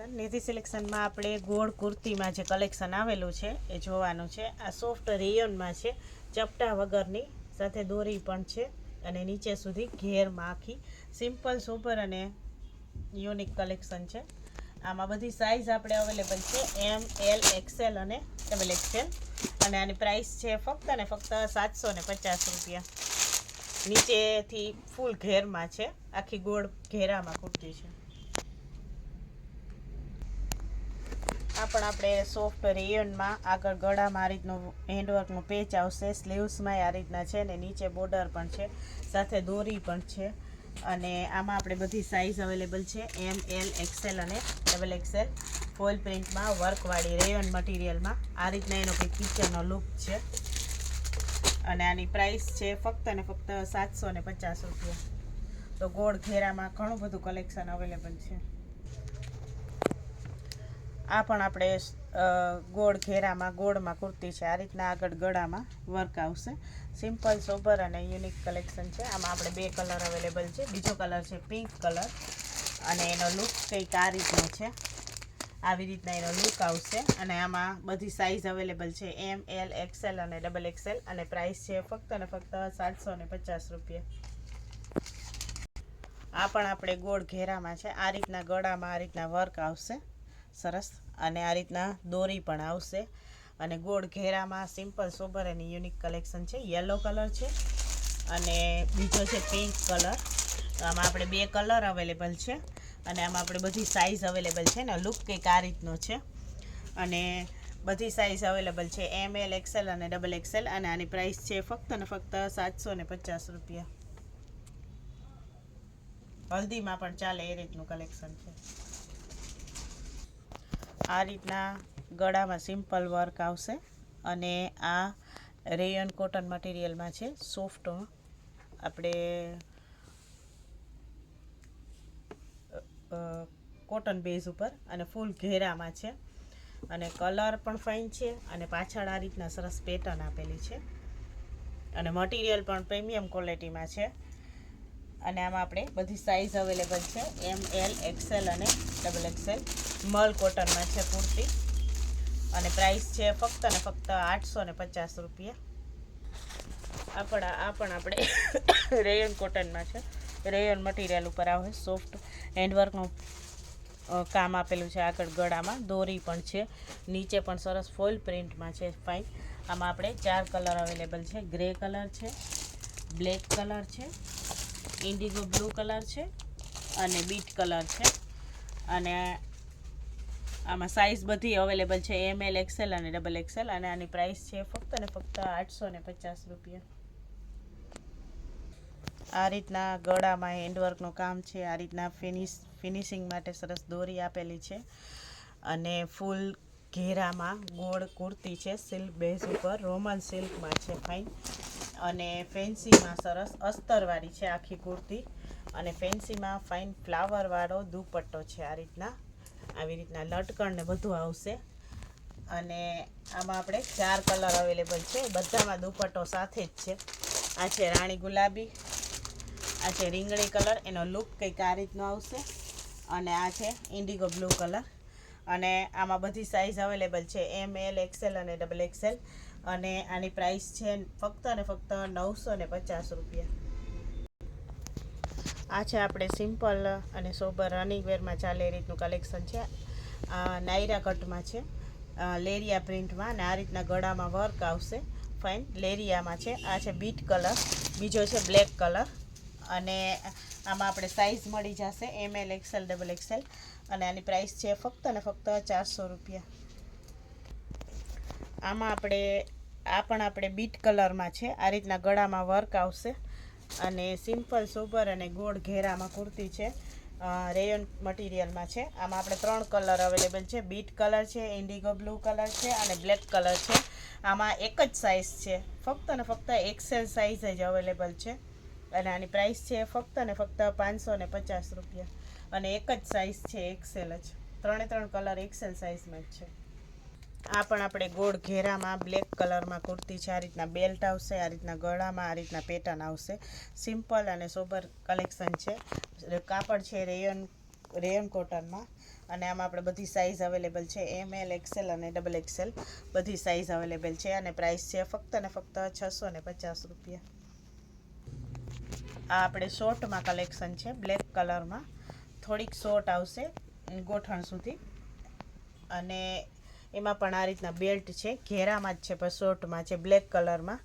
નિધિ સિલેક્શનમાં આપણે ગોળ કુર્તીમાં જે કલેક્શન આવેલું છે એ જોવાનું છે. આ સોફ્ટ રેયોનમાં છે, ચપટા વગરની, સાથે દોરી પણ છે અને નીચે સુધી ઘેરમાં આખી સિમ્પલ સોબર અને યુનિક કલેક્શન છે. આમાં બધી સાઇઝ આપણે અવેલેબલ છે, એમ, એલ, એક્સેલ અને ડબલ એક્સેલ. અને આની પ્રાઇસ છે ફક્ત ને ફક્ત 750 રૂપિયા. નીચેથી ફૂલ ઘેરમાં છે, આખી ગોળ ઘેરામાં કુર્તી છે. આ પણ આપણે સોફ્ટ રેયોનમાં આગળ ગળામાં આ રીતનું હેન્ડવર્કનું પેચ આવશે, સ્લીવ્સમાં આ રીતના છે ને નીચે બોર્ડર પણ છે, સાથે દોરી પણ છે. અને આમાં આપણે બધી સાઇઝ અવેલેબલ છે, એમ, એલ, એક્સેલ અને ડબલ એક્સેલ. ફોઇલ પ્રિન્ટમાં વર્કવાળી રેયોન મટીરિયલમાં આ રીતના એનો કંઈક કિચનનો લુક છે. અને આની પ્રાઇસ છે ફક્ત ને ફક્ત 750 રૂપિયા. તો ગોળ ઘેરામાં ઘણું બધું કલેક્શન અવેલેબલ છે. આ પણ આપણે ગોળ ઘેરામાં ગોળમાં કુર્તી છે. આ રીતના આગળ ગળામાં વર્ક આવશે. સિમ્પલ સોબર અને યુનિક કલેક્શન છે. આમાં આપણે 2 કલર અવેલેબલ છે. બીજો કલર છે પિંક કલર અને એનો લુક કંઈક આ રીતનો છે. આવી રીતના એનો લુક આવશે. અને આમાં બધી સાઇઝ અવેલેબલ છે, એમ, એલ, એક્સેલ અને ડબલ એક્સેલ. અને પ્રાઇસ છે ફક્ત ને ફક્ત 750 રૂપિયા. આ પણ આપણે ગોળ ઘેરામાં છે. આ રીતના ગળામાં આ રીતના વર્ક આવશે સરસ, અને આ રીતના દોરી પણ આવશે. અને ગોળ ઘેરામાં સિમ્પલ સોબર અને યુનિક કલેક્શન છે. યલો કલર છે અને બીજો છે પિંક કલર. આમાં આપણે 2 કલર અવેલેબલ છે અને આમાં આપણે બધી સાઇઝ અવેલેબલ છે ને લુક કંઈક આ રીતનો છે. અને બધી સાઇઝ અવેલેબલ છે, એમ, એલ, એક્સેલ અને ડબલ એક્સેલ. અને આની પ્રાઇસ છે ફક્ત ને ફક્ત 750 રૂપિયા. હલ્દીમાં પણ ચાલે એ રીતનું કલેક્શન છે. આ રીતના ગળામાં સિમ્પલ વર્ક આવશે. અને આ રેયોન કોટન મટીરિયલમાં છે, સોફ્ટ આપણે કોટન બેઝ ઉપર અને ફૂલ ઘેરામાં છે. અને કલર પણ ફાઇન છે અને પાછળ આ રીતના સરસ પેટર્ન આપેલી છે. અને મટીરિયલ પણ પ્રીમિયમ ક્વોલિટીમાં છે. અને આમાં આપણે બધી સાઇઝ અવેલેબલ છે, એમ, એલ, એક્સેલ અને ડબલ એક્સેલ. મલ કોટનમાં છે કુર્તી. અને પ્રાઇસ છે ફક્ત ને ફક્ત 850 રૂપિયા. આ પણ આપણે રેયોન કોટનમાં છે, રેયોન મટીરિયલ ઉપર આવે, સોફ્ટ હેન્ડવર્કનું કામ આપેલું છે. આગળ ગળામાં દોરી પણ છે, નીચે પણ સરસ ફોઇલ પ્રિન્ટમાં છે, ફાઇન. આમાં આપણે 4 કલર અવેલેબલ છે, ગ્રે કલર છે, બ્લેક કલર છે, ઇન્ડિગો બ્લુ કલર છે અને બીટ કલર છે. અને આમાં સાઇઝ બધી અવેલેબલ છે, એમ, એલ, એક્સેલ અને ડબલ એક્સેલ. અને આની પ્રાઇસ છે ફક્ત ને ફક્ત 850 રૂપિયા. આ રીતના ગળામાં હેન્ડવર્કનું કામ છે. આ રીતના ફિનિશિંગ માટે સરસ દોરી આપેલી છે. અને ફૂલ ઘેરામાં ગોળ કુર્તી છે, સિલ્ક બેઝ ઉપર, રોમન સિલ્કમાં છે, ફાઇન. અને ફેન્સીમાં સરસ અસ્તરવાળી છે આખી કુર્તી. અને ફેન્સીમાં ફાઇન ફ્લાવરવાળો દુપટ્ટો છે. આ રીતના આવી રીતના લટકણ ને બધું આવશે. અને આમાં આપણે 4 કલર અવેલેબલ છે, બધામાં દુપટ્ટો સાથે જ છે. આ છે રાણી ગુલાબી, આ છે રીંગણી કલર, એનો લુક કંઈક આ રીતનો આવશે. અને આ છે ઇન્ડિગો બ્લુ કલર. અને આમાં બધી સાઇઝ અવેલેબલ છે, એમ, એલ, એક્સેલ અને ડબલ એક્સેલ. અને આની પ્રાઇસ છે ફક્ત ને ફક્ત 950 રૂપિયા. આ છે આપણે સિમ્પલ અને સોબર રનિંગ વેરમાં ચાલે એ રીતનું કલેક્શન છે. આ નાયરા કટમાં છે, લેરિયા પ્રિન્ટમાં. અને આ રીતના ગળામાં વર્ક આવશે, ફાઇન લેરિયામાં છે. આ છે બીટ કલર, બીજો છે બ્લેક કલર. અને આમાં આપણે સાઇઝ મળી જશે, એમ, એલ, એક્સેલ, ડબલ એક્સેલ. અને આની પ્રાઇસ છે ફક્ત ને ફક્ત 400 રૂપિયા. આમાં પણ આપણે બીટ કલરમાં છે. આ રીતના ગળામાં વર્ક આવશે. અને સિમ્પલ સોબર અને ગોળ ઘેરામાં કુર્તી છે, રેયોન મટીરિયલમાં છે. આમાં આપણે 3 કલર અવેલેબલ છે, બીટ કલર છે, ઇન્ડિગો બ્લુ કલર છે અને બ્લેક કલર છે. આમાં એક જ સાઇઝ છે, ફક્ત ને ફક્ત એક્સેલ સાઇઝ જ અવેલેબલ છે. અને આની પ્રાઇસ છે ફક્ત ને ફક્ત 550 રૂપિયા. અને એક જ સાઇઝ છે, એક્સેલ જ. 3 કલર એક્સેલ સાઇઝમાં જ છે. આ પણ આપણે ગોળ ઘેરામાં બ્લેક કલરમાં કુર્તી છે. આ રીતના બેલ્ટ આવશે, આ રીતના ગળામાં આ રીતના પેટર્ન આવશે. સિમ્પલ અને સોબર કલેક્શન છે. કાપડ છે રેયોન કોટનમાં. અને આમાં આપણે બધી સાઇઝ અવેલેબલ છે, ML XL અને XXL બધી સાઇઝ અવેલેબલ છે અને પ્રાઇસ છે ફક્ત ને ફક્ત 650 રૂપિયા. આ આપણે શોર્ટમાં કલેક્શન છે, બ્લેક કલરમાં થોડીક શોર્ટ આવશે ગોઠણ સુધી અને એમાં પણ આ રીતના બેલ્ટ છે, ઘેરામાં જ છે પણ શોર્ટમાં છે, બ્લેક કલરમાં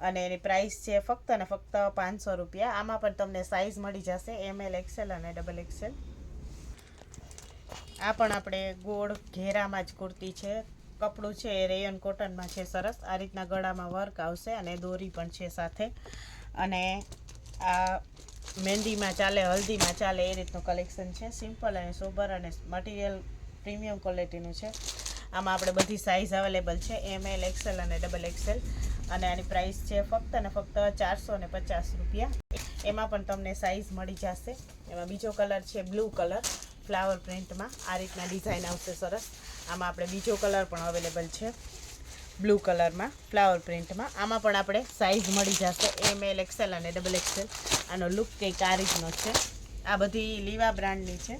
અને એની પ્રાઇસ છે ફક્ત ને ફક્ત 500 રૂપિયા. આમાં પણ તમને સાઇઝ મળી જશે ML XL અને XXL. આ પણ આપણે ગોળ ઘેરામાં જ કુર્તી છે, કપડું છે એ રેયન કોટનમાં છે, સરસ આ રીતના ગળામાં વર્ક આવશે અને દોરી પણ છે સાથે. અને આ મહેંદીમાં ચાલે, હલ્દીમાં ચાલે એ રીતનું કલેક્શન છે, સિમ્પલ અને સોબર અને મટીરિયલ પ્રીમિયમ ક્વોલિટીનું છે. આમાં આપણે બધી સાઇઝ અવેલેબલ છે, ML XL અને XXL અને આની પ્રાઇસ છે ફક્ત ને ફક્ત 450 રૂપિયા. એમાં પણ તમને સાઇઝ મળી જશે. એમાં બીજો કલર છે બ્લુ કલર, ફ્લાવર પ્રિન્ટમાં આ રીતના ડિઝાઇન આવશે સરસ. આમાં આપણે બીજો કલર પણ અવેલેબલ છે બ્લુ કલરમાં ફ્લાવર પ્રિન્ટમાં. આમાં પણ આપણે સાઇઝ મળી જશે ML XL અને XXL. આનો લુક કંઈક આ રીતનો છે. આ બધી લીવા બ્રાન્ડની છે.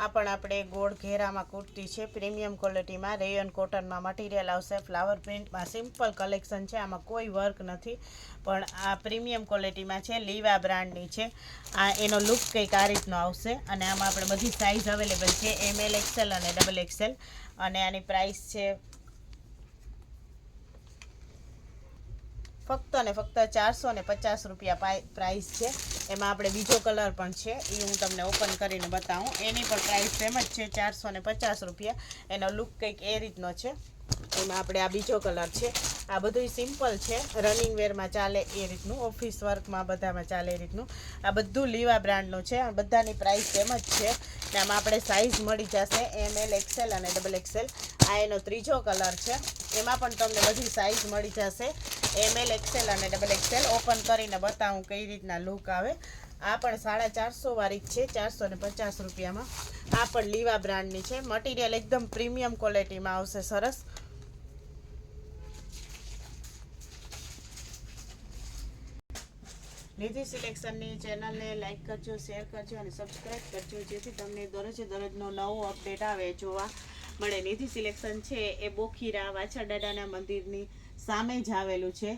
આ પણ આપણે ગોળ ઘેરામાં કુર્તી છે, પ્રીમિયમ ક્વોલિટીમાં રેયન કોટનમાં મટીરિયલ આવશે, ફ્લાવર પ્રિન્ટમાં સિમ્પલ કલેક્શન છે, આમાં કોઈ વર્ક નથી પણ આ પ્રીમિયમ ક્વોલિટીમાં છે, લીવા બ્રાન્ડની છે. આ એનો લુક કંઈક આ રીતનો આવશે અને આમાં આપણે બધી સાઇઝ અવેલેબલ છે ML XL અને XXL અને આની પ્રાઇસ છે ફક્ત ને ફક્ત 450 રૂપિયા પ્રાઇસ છે. એમાં આપણે બીજો કલર પણ છે, એ હું તમને ઓપન કરીને બતાવું. એની પણ પ્રાઇસ સેમ જ છે 450 રૂપિયા. એનો લુક કંઈક એ રીતનો છે. એમાં આપણે આ બીજો કલર છે. આ બધું સિમ્પલ છે, રનિંગ વેરમાં ચાલે એ રીતનું, ઓફિસ વર્કમાં બધામાં ચાલે એ રીતનું. આ બધું લીવા બ્રાન્ડનું છે, બધાની પ્રાઇસ સેમ જ છે. ને આમાં આપણે સાઇઝ મળી જશે ML XL અને XXL. આ એનો ત્રીજો કલર છે. એમાં પણ તમને બધી સાઇઝ મળી જશે ML XL અને XXL. ઓપન કરીને બતાવું કઈ રીતના લુક આવે. આ પણ 450 વાળી જ છે, 450 રૂપિયામાં. આ પણ લીવા બ્રાન્ડની છે, મટીરિયલ એકદમ પ્રીમિયમ ક્વોલિટીમાં આવશે સરસ. નિધિ સિલેક્શનની ચેનલને લાઈક કરજો, શેર કરજો અને સબસ્ક્રાઈબ કરજો, જેથી તમને દરરોજનો નવો અપડેટ આવે જોવા મળે. નિધિ સિલેક્શન છે એ બોખીરા વાછા દાદાના મંદિરની સામે જ આવેલું છે.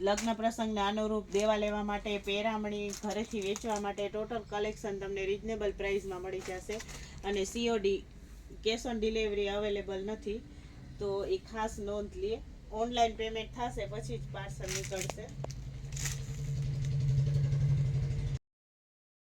લગ્ન પ્રસંગને અનુરૂપ દેવા લેવા માટે, પેરામણી, ઘરેથી વેચવા માટે ટોટલ કલેક્શન તમને રિઝનેબલ પ્રાઇસમાં મળી જશે. અને COD cash on delivery available નથી, તો એ ખાસ નોંધ લે. ઓનલાઈન પેમેન્ટ થશે પછી જ પાર્સલ નીકળશે.